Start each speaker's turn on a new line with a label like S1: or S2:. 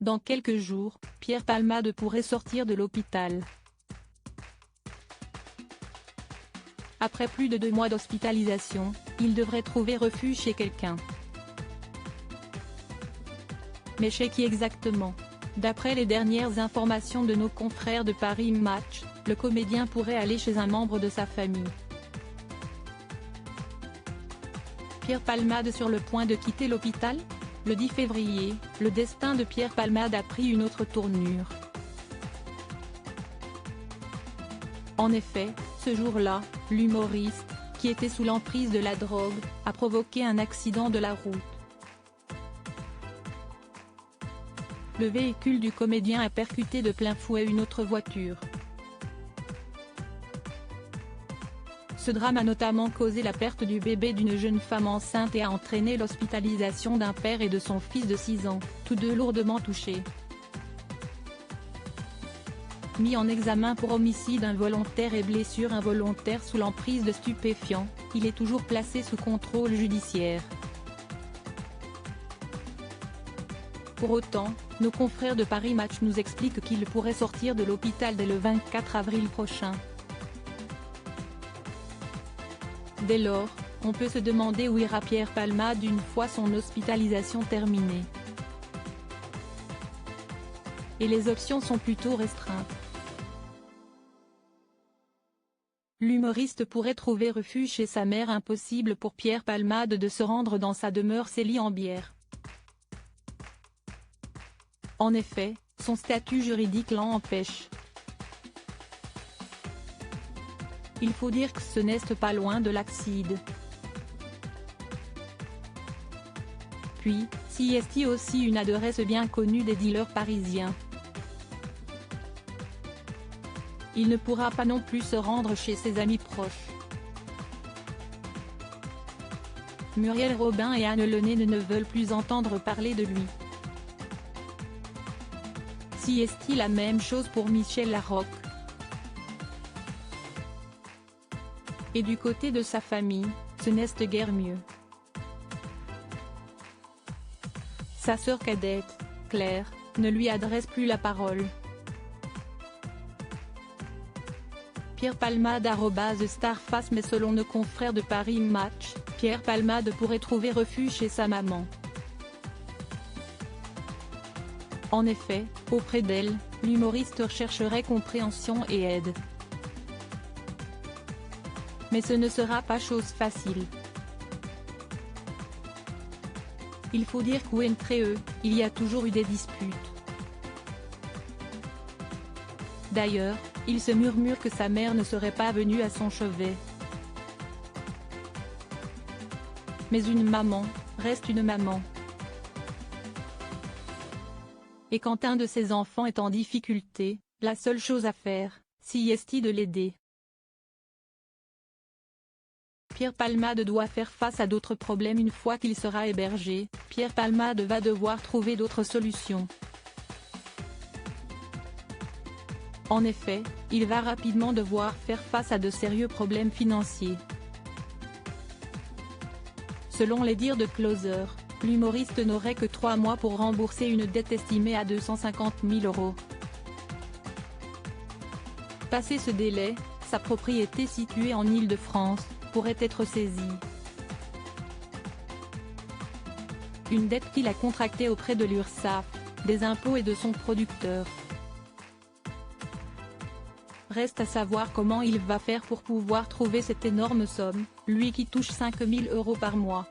S1: Dans quelques jours, Pierre Palmade pourrait sortir de l'hôpital. Après plus de 2 mois d'hospitalisation, il devrait trouver refuge chez quelqu'un. Mais chez qui exactement? D'après les dernières informations de nos confrères de Paris Match, le comédien pourrait aller chez un membre de sa famille. Pierre Palmade sur le point de quitter l'hôpital? Le 10 février, le destin de Pierre Palmade a pris une autre tournure. En effet, ce jour-là, l'humoriste, qui était sous l'emprise de la drogue, a provoqué un accident de la route. Le véhicule du comédien a percuté de plein fouet une autre voiture. Ce drame a notamment causé la perte du bébé d'une jeune femme enceinte et a entraîné l'hospitalisation d'un père et de son fils de 6 ans, tous deux lourdement touchés. Mis en examen pour homicide involontaire et blessure involontaire sous l'emprise de stupéfiants, il est toujours placé sous contrôle judiciaire. Pour autant, nos confrères de Paris Match nous expliquent qu'il pourrait sortir de l'hôpital dès le 24 avril prochain. Dès lors, on peut se demander où ira Pierre Palmade une fois son hospitalisation terminée. Et les options sont plutôt restreintes. L'humoriste pourrait trouver refuge chez sa mère. Impossible pour Pierre Palmade de se rendre dans sa demeure Célie-en-Bière. En effet, son statut juridique l'en empêche. Il faut dire que ce n'est pas loin de l'Axide. Puis, s'y est aussi une adresse bien connue des dealers parisiens. Il ne pourra pas non plus se rendre chez ses amis proches. Muriel Robin et Anne Lenné ne veulent plus entendre parler de lui. Si est la même chose pour Michel Larocque. Et du côté de sa famille, ce n'est guère mieux. Sa sœur cadette, Claire, ne lui adresse plus la parole. Pierre Palmade @starface. Mais selon nos confrères de Paris Match, Pierre Palmade pourrait trouver refuge chez sa maman. En effet, auprès d'elle, l'humoriste rechercherait compréhension et aide. Mais ce ne sera pas chose facile. Il faut dire qu'entre eux, il y a toujours eu des disputes. D'ailleurs, il se murmure que sa mère ne serait pas venue à son chevet. Mais une maman, reste une maman. Et quand un de ses enfants est en difficulté, la seule chose à faire, si est de l'aider. Pierre Palmade doit faire face à d'autres problèmes une fois qu'il sera hébergé. Pierre Palmade va devoir trouver d'autres solutions. En effet, il va rapidement devoir faire face à de sérieux problèmes financiers. Selon les dires de Closer, l'humoriste n'aurait que 3 mois pour rembourser une dette estimée à 250 000 €. Passé ce délai, sa propriété située en Île-de-France pourrait être saisie. Une dette qu'il a contractée auprès de l'URSSAF, des impôts et de son producteur. Reste à savoir comment il va faire pour pouvoir trouver cette énorme somme, lui qui touche 5 000 € par mois.